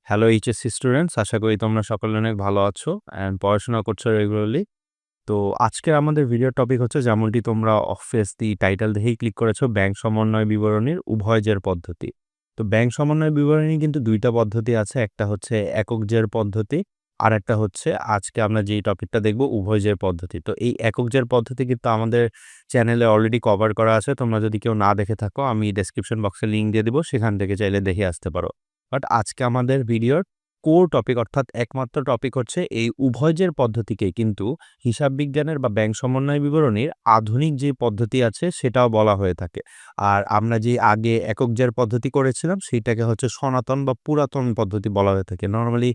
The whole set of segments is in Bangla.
হ্যালো এইচএসসি স্টুডেন্টস, আশা করি তোমরা সকলে অনেক ভালো আছো অ্যান্ড পড়াশোনা করছো রেগুলারলি। তো আজকের আমাদের ভিডিও টপিক হচ্ছে, যেমনটি তোমরা অবভিয়াসলি টাইটেল দেখেই ক্লিক করেছো, ব্যাংক সমন্বয় বিবরণীর উভয় জের পদ্ধতি। তো ব্যাংক সমন্বয় বিবরণী কিন্তু দুইটা পদ্ধতি আছে, একটা হচ্ছে একক জের পদ্ধতি, আর একটা হচ্ছে আজকে আমরা যেই টপিকটা দেখব উভয় জের পদ্ধতি। তো এই একক জের পদ্ধতি কিন্তু আমাদের চ্যানেলে অলরেডি কভার করা আছে, তোমরা যদি কেউ না দেখে থাকো আমি ডেসক্রিপশন বক্সে লিঙ্ক দিয়ে দিব, সেখান থেকে চাইলে দেখে আসতে পারো। বাট আজকে আমাদের ভিডিওর কোর টপিক অর্থাৎ একমাত্র টপিক হচ্ছে এই উভয়জের পদ্ধতিকে কিন্তু হিসাব বিজ্ঞানের বা ব্যাংক সমন্বয় বিবরণীর আধুনিক যে পদ্ধতি আছে সেটাও বলা হয়ে থাকে। আর আমরা যে আগে একক জের পদ্ধতি করেছিলাম সেইটাকে হচ্ছে সনাতন বা পুরাতন পদ্ধতি বলা হয়ে থাকে। নর্মালি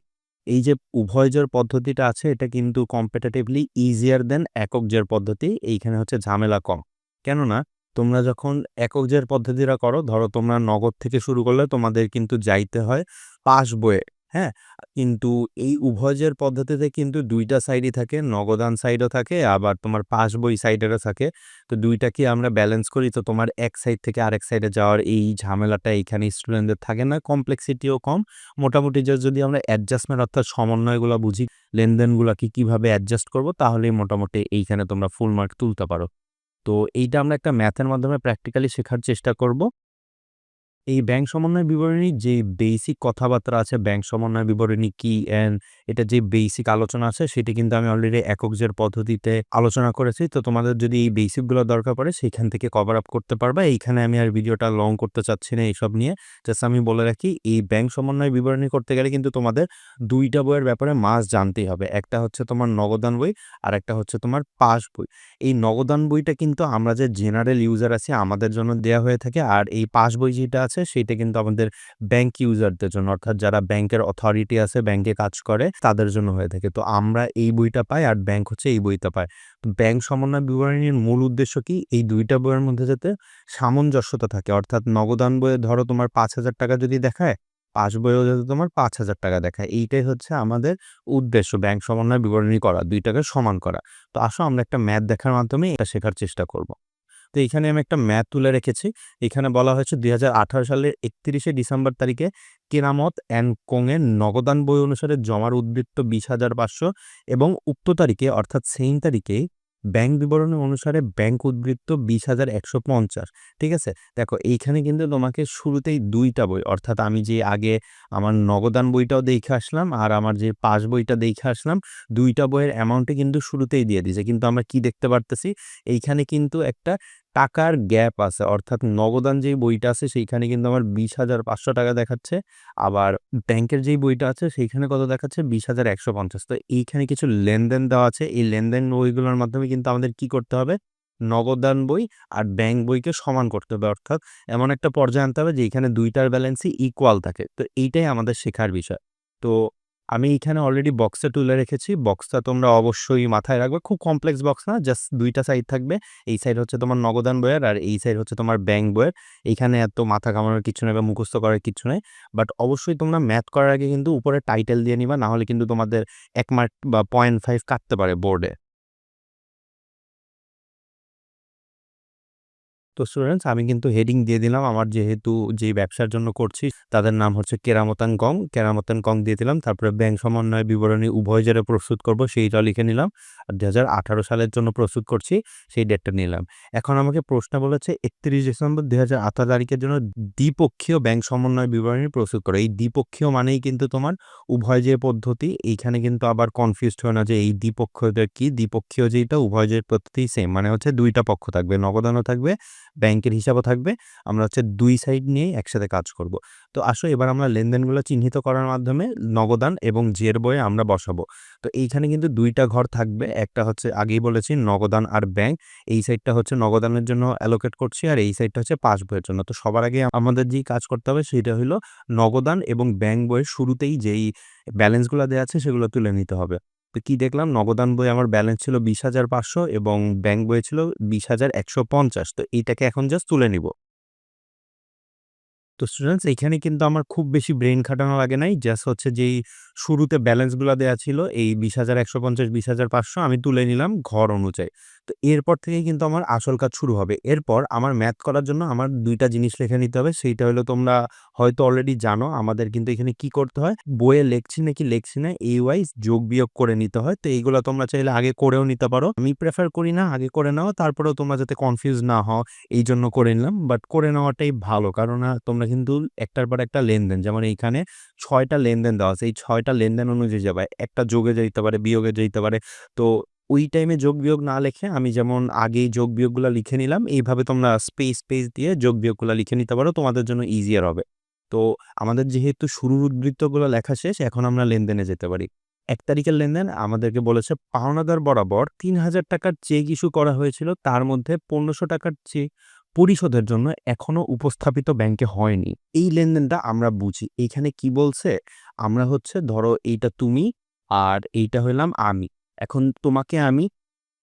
এই যে উভয়জের পদ্ধতিটা আছে এটা কিন্তু কম্পিটিটিভলি ইজিয়ার দেন একক জের পদ্ধতি। এইখানে হচ্ছে ঝামেলা কম। কেননা তোমরা যখন একক জের পদ্ধতিটা করো, ধরো তোমরা নগদ থেকে শুরু করলে তোমাদের কিন্তু যাইতে হয় পাস বইয়ে, হ্যাঁ? কিন্তু এই উভয় জের পদ্ধতিতে কিন্তু ২ টা সাইডই থাকে, নগদান সাইডও থাকে, আবার তোমার পাস বই সাইডেরও থাকে। তো ২ টাকে আমরা ব্যালেন্স করি, তো তোমার এক সাইড থেকে আরেক সাইডে যাওয়ার এই ঝামেলাটা এইখানে স্টুডেন্টদের থাকে না, কমপ্লেক্সিটিও কম। মোটামুটি যদি আমরা অ্যাডজাস্টমেন্ট অর্থাৎ সমন্বয়গুলা বুঝি, লেনদেনগুলাকে কিভাবে অ্যাডজাস্ট করব, তাহলেই মোটামুটি এইখানে তোমরা ফুল মার্ক তুলতে পারো। তো এইটা আমরা একটা ম্যাথের মাধ্যমে প্র্যাকটিক্যালি শেখার চেষ্টা করব। এই ব্যাংক সমন্বয় বিবরণীর যে বেসিক কথাবার্তা আছে, ব্যাংক সমন্বয় বিবরণী কি অ্যান্ড এটা যে বেসিক আলোচনা আছে সেটি কিন্তু আমি অলরেডি একক জের পদ্ধতিতে আলোচনা করেছি। তো তোমাদের যদি এই বেসিকগুলো দরকার পড়ে সেইখান থেকে কভার আপ করতে পারবা। এইখানে আমি আর ভিডিওটা লং করতে চাচ্ছি না এইসব নিয়ে। জাস্ট আমি বলে রাখি, এই ব্যাংক সমন্বয় বিবরণী করতে গেলে কিন্তু তোমাদের ২ টা বইয়ের ব্যাপারে মাস্ট জানতেই হবে। একটা হচ্ছে তোমার নগদান বই, আর একটা হচ্ছে তোমার পাস বই। এই নগদান বইটা কিন্তু আমরা যে জেনারেল ইউজার আছি আমাদের জন্য দেয়া হয়ে থাকে, আর এই পাস বই যেটা আছে সেটা কিন্তু আমাদের ব্যাংক ইউজারদের জন্য, অর্থাৎ যারা ব্যাংকের অথরিটি আছে, ব্যাংকে কাজ করে তাদের জন্য হয়ে থাকে। তো আমরা এই বইটা পাই আর ব্যাংক হচ্ছে এই বইটা পায়। তো ব্যাংক সমন্বয় বিবরণীর মূল উদ্দেশ্য কি? এই ২ টা বইয়ের মধ্যে যাতে সামঞ্জস্যতা থাকে, অর্থাৎ নগদান বইয়ে ধরো তোমার ৳৫,০০০ যদি দেখায়, পাস বইয়েও যাতে তোমার ৳৫,০০০ দেখায়। এইটাই হচ্ছে আমাদের উদ্দেশ্য, ব্যাংক সমন্বয় বিবরণী করা, ২ টাকে সমান করা। তো আসো আমরা একটা ম্যাথ দেখার মাধ্যমে এটা শেখার চেষ্টা করব। তো এখানে আমি একটা ম্যাথ তুলে রেখেছি। এখানে বলা হয়েছে ২০১৮ সালের ৩১শে ডিসেম্বর তারিখে কেরামত অ্যান্ড কোংয়ের নগদান বই অনুসারে জমার উদ্বৃত্ত ২০,৫০০ এবং উক্ত তারিখে অর্থাৎ সেইম তারিখে ব্যাংক বিবরণী অনুসারে ব্যাংক উদ্বৃত্ত ২০,১৫০। ঠিক আছে? দেখো এইখানে কিন্তু তোমাকে শুরুতেই ২ টা বই, অর্থাৎ আমি যে আগে আমার নগদান বইটাও দেখে আসলাম আর আমার যে পাস বইটা দেখে আসলাম, ২ টা বইয়ের অ্যামাউন্টে কিন্তু শুরুতেই দিয়ে দিয়েছে। কিন্তু আমরা কি দেখতে পারতেছি? এইখানে কিন্তু একটা টাকার গ্যাপ আছে। অর্থাৎ নগদান যেই বইটা আছে সেইখানে কিন্তু আমার ৳২০,৫০০ দেখাচ্ছে। আবার ব্যাংকের যেই বইটা আছে সেইখানে কত দেখাচ্ছে? ২০,১৫০। তো এইখানে কিছু লেনদেন দেওয়া আছে। এই লেনদেন বইগুলোর মাধ্যমে কিন্তু আমাদের কি করতে হবে? নগদান বই আর ব্যাংক বইকে সমান করতে হবে। অর্থাৎ এমন একটা পর্যায়ে আনতে হবে যেইখানে ২ টার ব্যালেন্সই ইকুয়াল থাকে। তো এইটাই আমাদের শেখার বিষয়। তো আমি এইখানে অলরেডি বক্সে তুলে রেখেছি। বক্সটা তোমরা অবশ্যই মাথায় রাখবে। খুব কমপ্লেক্স বক্স না, জাস্ট ২ টা সাইড থাকবে। এই সাইড হচ্ছে তোমার নগদান বইয়ের আর এই সাইড হচ্ছে তোমার ব্যাংক বইয়ের। এইখানে এত মাথা ঘামানোর কিছু নাই বা মুখস্থ করার কিছু নাই। বাট অবশ্যই তোমরা ম্যাথ করার আগে কিন্তু উপরে টাইটেল দিয়ে নিবা। না হলে কিন্তু তোমাদের ১ মার্ক বা 0.5 কাটতে পারে বোর্ডে। তো স্টুডেন্টস, আমি কিন্তু হেডিং দিয়ে দিলাম। আমার যেহেতু যেই ব্যবসার জন্য করছি তাদের নাম হচ্ছে কেরামতান গং। কেরামতান গং দিয়ে দিলাম। তারপরে ব্যাংক সমন্বয় বিবরণী উভয় জেরে প্রস্তুত করব সেইটাও লিখে নিলাম। আর ২০১৮ সালের জন্য প্রস্তুত করছি সেই ডেটটা নিলাম। এখন আমাকে প্রশ্ন বলেছে ৩১ ডিসেম্বর ২০১৮ তারিখের জন্য দ্বিপক্ষীয় ব্যাংক সমন্বয় বিবরণী প্রস্তুত করো। এই দ্বিপক্ষীয় মানেই কিন্তু তোমার উভয় যে পদ্ধতি, এইখানে কিন্তু আবার কনফিউজড হয় না যে এই দ্বিপক্ষীয়টা কি? দ্বিপক্ষীয় যেইটা উভয় যে পদ্ধতি সেম, মানে হচ্ছে ২ টা পক্ষ থাকবে, নগদানও থাকবে, ব্যাংকের হিসাবও থাকবে। আমরা হচ্ছে ২ সাইড নিয়েই একসাথে কাজ করব। তো আসো এবার আমরা লেনদেনগুলো চিহ্নিত করার মাধ্যমে নগদান এবং জের বইয়ে আমরা বসাবো। তো এইখানে কিন্তু ২ টা ঘর থাকবে। একটা হচ্ছে আগেই বলেছি নগদান আর ব্যাংক। এই সাইডটা হচ্ছে নগদানের জন্য অ্যালোকেট করছি আর এই সাইডটা হচ্ছে পাস বইয়ের জন্য। তো সবার আগে আমাদের যেই কাজ করতে হবে সেটা হইলো নগদান এবং ব্যাংক বইয়ের শুরুতেই যেই ব্যালেন্সগুলা দেয়া আছে সেগুলো তুলে নিতে হবে। তো কি দেখলাম? নগদান বইয়ে আমার ব্যালেন্স ছিল ২০,৫০০ এবং ব্যাংক বইয়ে ছিল ২০,১৫০। তো এইটাকে এখন জাস্ট তুলে নিব। তো স্টুডেন্টস, এইখানে কিন্তু আমার খুব বেশি ব্রেইন খাটানো লাগে নাই। জাস্ট হচ্ছে যেই শুরুতে ব্যালেন্সগুলা দেয়া ছিল এই ২০,১৫০, ২০,৫০০ আমি তুলে নিলাম ঘর অনুযায়ী। তো এরপর থেকেই কিন্তু আমার আসল কাজ শুরু হবে। এরপর আমার ম্যাথ করার জন্য আমার ২ টা জিনিস লিখে নিতে হবে। সেইটা হলো তোমরা হয়তো অলরেডি জানো আমাদের কিন্তু এখানে কি করতে হয়? বইয়ে লেখছি নাকি লেখছি না এই ওয়াইজ যোগ-বিয়োগ করে নিতে হয়। তো এইগুলা তোমরা চাইলে আগে করেও নিতে পারো। আমি প্রেফার করি না আগে করে নেওয়া। তারপরেও তোমরা যাতে কনফিউজ না হও এইজন্য করে নিলাম। বাট করে নেওয়াটাই ভালো। কারণ তোমরা কিন্তু একটার পর একটা লেনদেন যেমন এইখানে ৬ টা লেনদেন দেওয়া আছে। এই ৬ টা লেনদেন অনুযায়ী যাবে। একটা যোগে যাইতে পারে, বিয়োগে যাইতে পারে। তো ওই টাইমে যোগ-বিয়োগ না লিখে আমি যেমন আগেই যোগ-বিয়োগগুলা লিখে নিলাম। এইভাবে তোমরা স্পেস দিয়ে যোগ-বিয়োগগুলা লিখে নিতে পারো। তোমাদের জন্য ইজিয়ার হবে। তো আমাদের যেহেতু শুরুর উদ্ধৃতগুলো লেখা শেষ, এখন আমরা লেনদেনে যেতে পারি। ১ তারিখের লেনদেন আমাদেরকে বলেছে পাওনাদার বরাবর ৳৩,০০০ চেক ইস্যু করা হয়েছিল। তার মধ্যে ৳১৫০০ চেক পরিশোধের জন্য এখনো উপস্থাপিত ব্যাংকে হয়নি। এই লেনদেনটা আমরা বুঝি। এইখানে কি বলছে? আমরা হচ্ছে ধরো এইটা তুমি আর এইটা হইলাম আমি। এখন তোমাকে আমি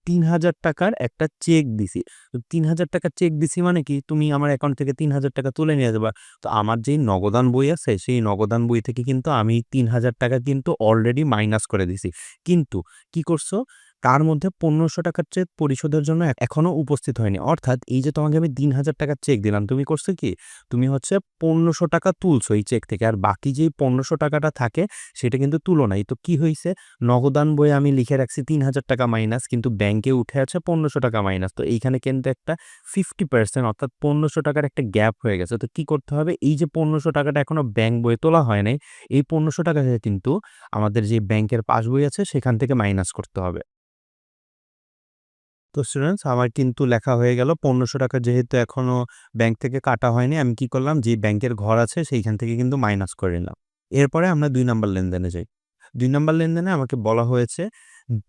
৳৩,০০০ র একটা চেক দিছি। তো ৳৩,০০০ চেক দিছি মানে কি? তুমি আমার অ্যাকাউন্ট থেকে ৳৩,০০০ তুলে নিয়ে যাবা। তো আমার যেই নগদান বই আছে, সেই নগদান বই থেকে কিন্তু আমি ৳৩,০০০ কিন্তু অলরেডি মাইনাস করে দিছি। কিন্তু কি করছো? তার মধ্যে ৳১৫০০ চেক পরিশোধের জন্য এখনো উপস্থিত হয়নি। অর্থাৎ এই যে তোমাকে আমি ৳৩,০০০ চেক দিলাম, তুমি করছো কি? তুমি হচ্ছে ৳১৫০০ তুলছো এই চেক থেকে। আর বাকি যেই ৳১৫০০ থাকে সেটা কিন্তু তুলো নাই। তো কি হইছে? নগদান বইয়ে আমি লিখে রাখছি ৳৩,০০০ মাইনাস কিন্তু ব্যাংকে উঠে আছে ৳১৫০০ মাইনাস। তো এইখানে কিন্তু একটা 50% অর্থাৎ ৳১৫০০ একটা গ্যাপ হয়ে গেছে। তো কি করতে হবে? এই যে ৳১৫০০ এখনো ব্যাংক বইয়ে তোলা হয় নাই, এই ৳১৫০০ কিন্তু আমাদের যে ব্যাংকের পাসবই আছে সেখান থেকে মাইনাস করতে হবে। তো স্টুডেন্টস আমার কিন্তু লেখা হয়ে গেল ৳১৫০০ যেহেতু এখনো ব্যাংক থেকে কাটা হয়নি, আমি কি করলাম? যে ব্যাংকের ঘর আছে সেইখান থেকে কিন্তু মাইনাস করে নিলাম। এরপরে আমরা ২ নাম্বার লেনদেনে যাই। ২ নাম্বার লেনদেনে আমাকে বলা হয়েছে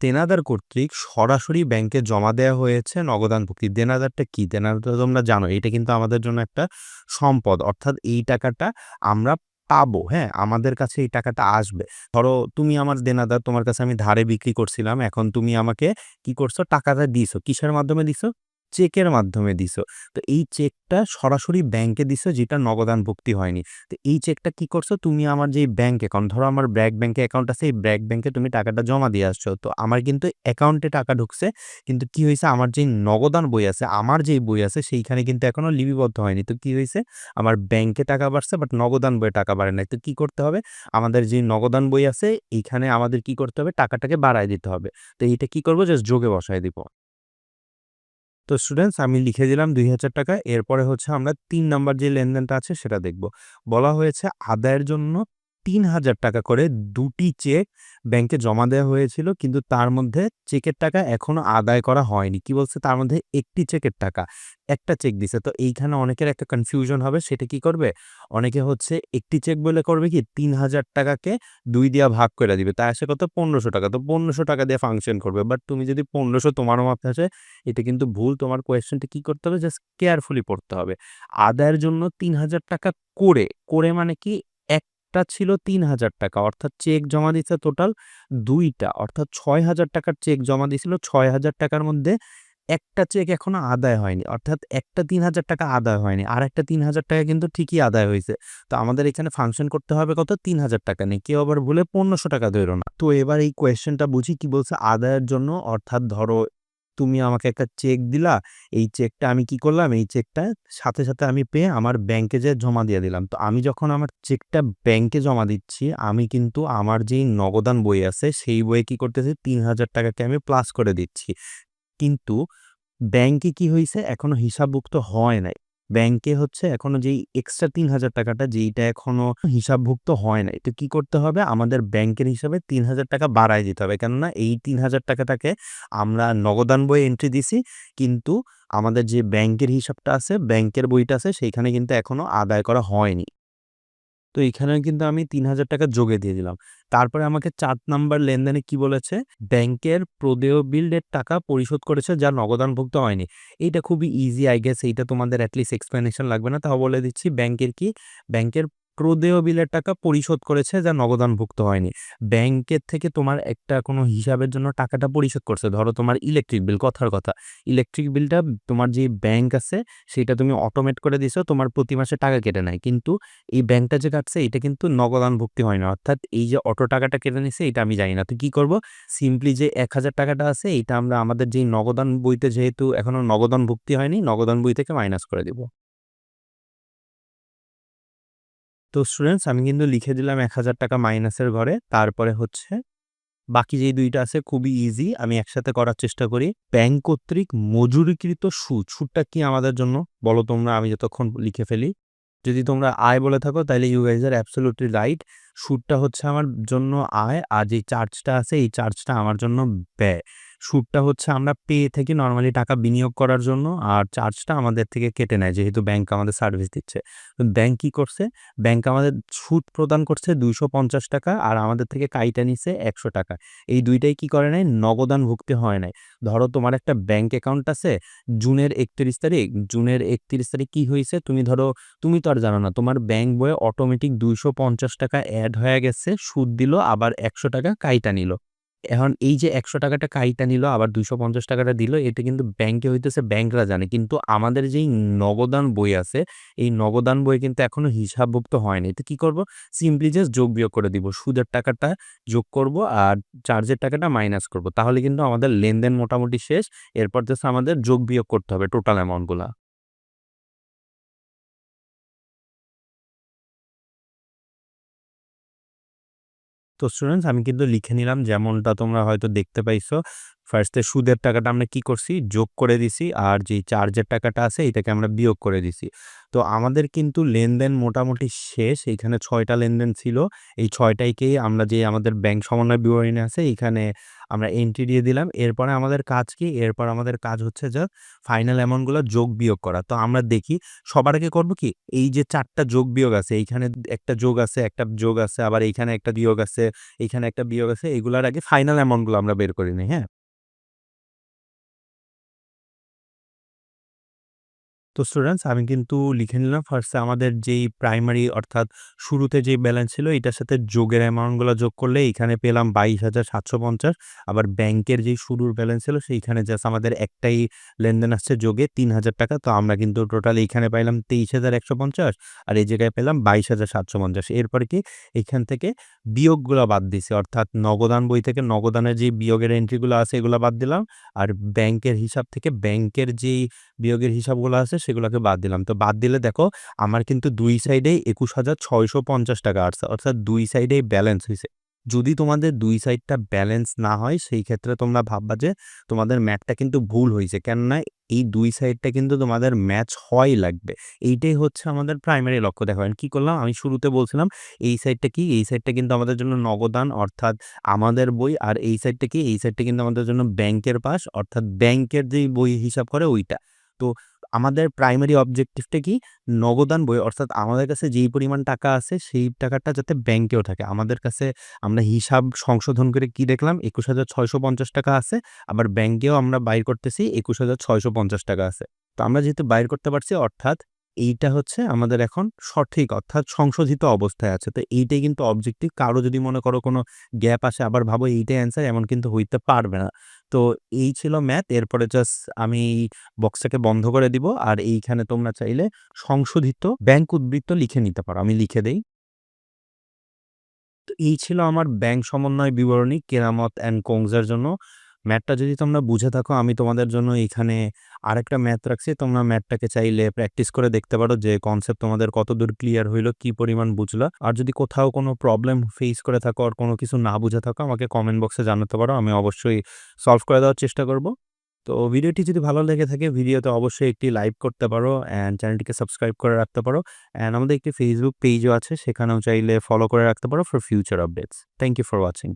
দেনাদার কর্তৃক সরাসরি ব্যাংকে জমা দেয়া হয়েছে নগদানভুক্তি। দেনাদারটা কি? দেনাদারটা তোমরা জানো এটা কিন্তু আমাদের জন্য একটা সম্পদ। অর্থাৎ এই টাকাটা আমরা পাবো, হ্যাঁ? আমাদের কাছে এই টাকাটা আসবে। ধরো তুমি আমার দেনাদার, তোমার কাছে আমি ধারে বিক্রি করছিলাম। এখন তুমি আমাকে কি করছো? টাকাটা দিছো। কিসের মাধ্যমে দিছো? চেকের মাধ্যমে দিছো। তো এই চেকটা সরাসরি ব্যাংকে দিছো যেটা নগদানভুক্তি হয়নি। তো এই চেকটা কি করছো? তুমি আমার যেই ব্যাংক অ্যাকাউন্ট, ধরো আমার ব্র্যাক ব্যাংকে অ্যাকাউন্ট আছে, এই ব্র্যাক ব্যাংকে তুমি টাকাটা জমা দিয়ে আসছো। তো আমার কিন্তু অ্যাকাউন্টে টাকা ঢুকছে। কিন্তু কি হইছে? আমার যেই নগদান বই আছে, আমার যেই বই আছে সেইখানে কিন্তু এখনো লিপিবদ্ধ হয়নি। তো কি হইছে? আমার ব্যাংকে টাকা বাড়ছে বাট নগদান বইয়ে টাকা বাড়ে নাই। তো কি করতে হবে? আমাদের যে নগদান বই আছে এইখানে আমাদের কি করতে হবে? টাকাটাকে বাড়ায় দিতে হবে। তো এইটা কি করব? জাস্ট যোগে বসায় দিব। তো স্টুডেন্টস আমি লিখে দিলাম ৳২,০০০। এরপরে হচ্ছে আমরা ৩ নাম্বার যে লেনদেনটা আছে সেটা দেখব। বলা হয়েছে আদায়ের জন্য ৳৩,০০০ করে ২ টি চেক ব্যাংকে জমা দেওয়া হয়েছিল। কিন্তু তার মধ্যে চেকের টাকা এখনো আদায় করা হয়নি। কি বলছে? তার মধ্যে একটি চেকের টাকা। একটা চেক দিছে। তো এইখানে অনেকের একটা কনফিউশন হবে। সেটা কি করবে? অনেকে হচ্ছে একটি চেক বলে করবে কি ৳৩,০০০ কে ২ দিয়া ভাগ কইরা দিবে। তা আসে কত? ৳১৫০০। তো ৳১৫০০ দিয়ে ফাংশন করবে। বাট তুমি যদি ১৫০০ তোমারও মাথায় আসে এটা কিন্তু ভুল। তোমার কোয়েশ্চেনটা কি করতে হবে? জাস্ট কেয়ারফুলি পড়তে হবে। আদায়ের জন্য ৳৩,০০০ করে মানে কি? একটা ছিল ৳৩,০০০ অর্থাৎ চেক জমা দিছে টোটাল ২ টা। অর্থাৎ ৳৬,০০০ চেক জমা দিছিল। ৳৬,০০০ র মধ্যে একটা চেক এখনো আদায় হয়নি। অর্থাৎ একটা ৳৩,০০০ আদায় হয়নি। আরেকটা ৳৩,০০০ কিন্তু ঠিকই আদায় হইছে। তো আমাদের এখানে ফাংশন করতে হবে কত? ৳৩,০০০ নিয়ে। কেউ আবার ভুলে ৳১৫০০ ধইরো না। তো এবার এই কোয়েশ্চেনটা বুঝি কি বলছে? আদায়ের জন্য অর্থাৎ ধরো তুমি আমাকে একটা চেক দিলা। এই চেকটা আমি কি করলাম? এই চেকটা সাথে আমি পেয়ে আমার ব্যাংকে যেয়ে জমা দিয়ে দিলাম। তো আমি যখন আমার চেকটা ব্যাংকে জমা দিচ্ছি, আমি কিন্তু আমার যেই নগদান বই আছে, সেই বইয়ে কি করতেছি? ৳৩,০০০ কে আমি প্লাস করে দিচ্ছি। কিন্তু ব্যাংকে কি হইছে? এখনো হিসাবভুক্ত হয় নাই। ব্যাংকে হচ্ছে এখনো যেই এক্সট্রা ৳৩,০০০ টা যেইটা এখনো হিসাবভুক্ত হয় নাই। তো কি করতে হবে? আমাদের ব্যাংকের হিসাবে ৳৩,০০০ বাড়ায় দিতে হবে। কেননা এই ৳৩,০০০ টাকে আমরা নগদান বইয়ে এন্ট্রি দিছি। কিন্তু আমাদের যে ব্যাংকের হিসাবটা আছে, ব্যাংকের বইটা আছে সেইখানে কিন্তু এখনো আদায় করা হয়নি। তো এইখানেও কিন্তু আমি ৳৩,০০০ যোগে দিয়ে দিলাম। তারপরে আমাকে ৪ নাম্বার লেনদেনে কি বলেছে? ব্যাংকের প্রদেয় বিলের টাকা পরিশোধ করেছে যা নগদানভুক্ত হয়নি। এইটা খুবই ইজি আই গেস এইটা তোমাদের এট লিস্ট এক্সপ্লেনেশন লাগবে না। তাও বলে দিচ্ছি ব্যাংকের কি? ব্যাংকের ক্রোদেয় বিলের টাকা পরিশোধ করেছে যা নগদানভুক্ত হয়নি। ব্যাংকের থেকে তোমার একটা কোনো হিসাবের জন্য টাকাটা পরিশোধ করছে। ধরো তোমার ইলেকট্রিক বিল, কথার কথা। ইলেকট্রিক বিলটা তোমার যে ব্যাংক আছে সেটা তুমি অটোমেট করে দিছো, তোমার প্রতি মাসে টাকা কেটে নেয়। কিন্তু এই ব্যাংকটা যে কাটছে এটা কিন্তু নগদানভুক্তি হয় না। অর্থাৎ এই যে অটো টাকাটা কেটে নিছে এটা আমি জানি না। তো কি করব? সিম্পলি যে ৳১,০০০ টাকাটা আছে এইটা আমরা আমাদের যেই নগদান বইতে যেহেতু এখনো নগদানভুক্তি হয়নি, নগদান বই থেকে মাইনাস করে দিব। তো স্টুডেন্টস আমি কিন্তু লিখে দিলাম ৳১,০০০ মাইনাসের ঘরে। তারপরে হচ্ছে বাকি যেই ২ টা আছে খুবই ইজি। আমি একসাথে করার চেষ্টা করি। ব্যাংক কর্তৃক মজুরিকৃত সুদ। সুদটা কি আমাদের জন্য? বলো তোমরা, আমি যতক্ষণ লিখে ফেলি। যদি তোমরা আয় বলে থাকো তাইলে you guys are absolutely right. সুদটা হচ্ছে আমার জন্য আয়, আর যেই চার্জটা আছে এই চার্জটা আমার জন্য ব্যয়। সুদটা হচ্ছে আমরা পেয়ে থাকি নরমালি টাকা বিনিয়োগ করার জন্য, আর চার্জটা আমাদের থেকে কেটে নেয় যেহেতু ব্যাংক আমাদের সার্ভিস দিচ্ছে। তো ব্যাংক কি করছে? ব্যাংক আমাদের সুদ প্রদান করছে ৳২৫০ আর আমাদের থেকে কাইটা নিছে ৳১০০। এই ২ টাই কি করে নাই? নগদানভুক্তি হয় নাই। ধরো তোমার একটা ব্যাংক অ্যাকাউন্ট আছে জুনের ৩১ তারিখ। জুনের ৩১ তারিখ কি হইছে? তুমি ধরো, তুমি তো আর জানো না। তোমার ব্যাংক বইয়ে অটোমেটিক ৳২৫০ এড হয়ে গেছে। সুদ দিল আবার ৳১০০ কাইটা নিল। এখন এই যে ৳১০০ টা কাইটা নিল আবার ৳২৫০ টা দিল, এটা কিন্তু ব্যাংকে হইতেছে ব্যাংকরা জানে। কিন্তু আমাদের যেই নগদান বই আছে, এই নগদান বই কিন্তু এখনো হিসাবভুক্ত হয়নি। তো কি করব? সিম্পলি জাস্ট যোগ বিয়োগ করে দিব। সুদের টাকাটা যোগ করব আর চার্জের টাকাটা মাইনাস করব। তাহলে কিন্তু আমাদের লেনদেন মোটামুটি শেষ। এরপর জাস্ট আমাদের যোগ বিয়োগ করতে হবে টোটাল অ্যামাউন্ট গুলা। তো স্টুডেন্টস আমি কিন্তু লিখে নিলাম যেমনটা তোমরা হয়তো দেখতে পাইছো। ফার্স্ট এ সুদের টাকাটা আমরা কি করছি? যোগ করে দিছি। আর যেই চার্জের টাকাটা আছে এটাকে আমরা বিয়োগ করে দিছি। তো আমাদের কিন্তু লেনদেন মোটামুটি শেষ। এইখানে ৬ টা লেনদেন ছিল। এই ৬ টাইকেই আমরা যে আমাদের ব্যাংক সমন্বয় বিবরণী আছে এইখানে আমরা এন্ট্রি দিয়ে দিলাম। এরপরে আমাদের কাজ কি? এরপর আমাদের কাজ হচ্ছে যে ফাইনাল অ্যামাউন্ট গুলা যোগ বিয়োগ করা। তো আমরা দেখি সবার আগে করব কি? এই যে ৪ টা যোগ বিয়োগ আছে, এইখানে একটা যোগ আছে, একটা যোগ আছে, আবার এইখানে একটা বিয়োগ আছে, এইখানে একটা বিয়োগ আছে। এগুলার আগে ফাইনাল অ্যামাউন্ট গুলো আমরা বের করে নেই, হ্যাঁ? তো স্টুডেন্টস আমি কিন্তু লিখে নিলাম ফার্স্টে আমাদের যেই প্রাইমারি অর্থাৎ শুরুতে যেই ব্যালেন্স ছিল এটার সাথে যোগের অ্যামাউন্টগুলো যোগ করলে এখানে পেলাম ২২,৭৫০। আবার ব্যাংকের যেই শুরুর ব্যালেন্স ছিল সেইখানে জাস্ট আমাদের একটাই লেনদেন আসছে যোগে ৳৩,০০০। তো আমরা কিন্তু টোটাল এইখানে পাইলাম ২৩,১৫০ আর এই জায়গায় পেলাম ২২,৭৫০। এরপরে কি এখান থেকে বিয়োগগুলো বাদ দিছি, অর্থাৎ নগদান বই থেকে নগদানের যে বিয়োগের এন্ট্রিগুলো আছে এগুলো বাদ দিলাম। আর ব্যাংকের হিসাব থেকে ব্যাংকের যেই বিয়োগের হিসাবগুলো আছে সেগুলোকে বাদ দিলাম। তো বাদ দিলে দেখো আমার কিন্তু ২ সাইডেই ৳২১,৬৫০ আসছে। অর্থাৎ ২ সাইডেই ব্যালেন্স হইছে। যদি তোমাদের ২ সাইডটা ব্যালেন্স না হয় সেই ক্ষেত্রে তোমরা ভাববা যে তোমাদের ম্যাথটা কিন্তু ভুল হইছে। কেননা এই ২ সাইডটা কিন্তু তোমাদের ম্যাচ হওয়াই লাগবে। এইটাই হচ্ছে আমাদের প্রাইমারি লক্ষ্য। দেখো আমি কি করলাম? আমি শুরুতে বলছিলাম এই সাইডটা কি? এই সাইডটা কিন্তু আমাদের জন্য নগদান অর্থাৎ আমাদের বই। আর এই সাইডটা কি? এই সাইডটা কিন্তু আমাদের জন্য ব্যাংকের পাস অর্থাৎ ব্যাংকের যেই বই হিসাব করে ওইটা। তো আমাদের প্রাইমারি অবজেক্টিভটা কি? নগদান বই অর্থাৎ আমাদের কাছে যেই পরিমাণ টাকা আছে সেই টাকাটা যাতে ব্যাংকেও থাকে। আমাদের কাছে আমরা হিসাব সংশোধন করে কি দেখলাম? ৳২১,৬৫০ আছে। আবার ব্যাংকেও আমরা বাইর করতেছি ৳২১,৬৫০ আছে। তো আমরা যেহেতু বাইর করতে পারছি অর্থাৎ এইটা হচ্ছে আমাদের এখন সঠিক অর্থাৎ সংশোধিত অবস্থায় আছে। তো এইটাই কিন্তু অবজেক্টিভ। কারো যদি মনে করো কোনো গ্যাপ আসে আবার ভাবো এইটাই অ্যান্সার, এমন কিন্তু হইতে পারবে না। তো এই ছিল ম্যাথ। এরপরে জাস্ট আমি বক্সটাকে বন্ধ করে দিব। আর এইখানে তোমরা চাইলে সংশোধিত ব্যাংক উদ্বৃত্ত লিখে নিতে পারো। আমি লিখে দেই। তো এই ছিল আমার ব্যাংক সমন্বয় বিবরণী কেরামত অ্যান্ড কোংস-এর জন্য। ম্যাথটা যদি তোমরা বুঝে থাকো আমি তোমাদের জন্য এখানে আরেকটা ম্যাথ রাখছি। তোমরা ম্যাথটাকে চাইলে প্র্যাকটিস করে দেখতে পারো যে কনসেপ্ট তোমাদের কতদূর ক্লিয়ার হইলো, কি পরিমাণ বুঝলা। আর যদি কোথাও কোনো প্রবলেম ফেস করে থাকো আর কোনো কিছু না বুঝে থাকো আমাকে কমেন্ট বক্সে জানাতে পারো। আমি অবশ্যই সলভ করে দেওয়ার চেষ্টা করব। তো ভিডিওটি যদি ভালো লেগে থাকে ভিডিওতে অবশ্যই একটি লাইক করতে পারো অ্যান্ড চ্যানেলটিকে সাবস্ক্রাইব করে রাখতে পারো। অ্যান্ড আমাদের একটি ফেসবুক পেজও আছে সেখানেও চাইলে ফলো করে রাখতে পারো for future updates. Thank you for watching.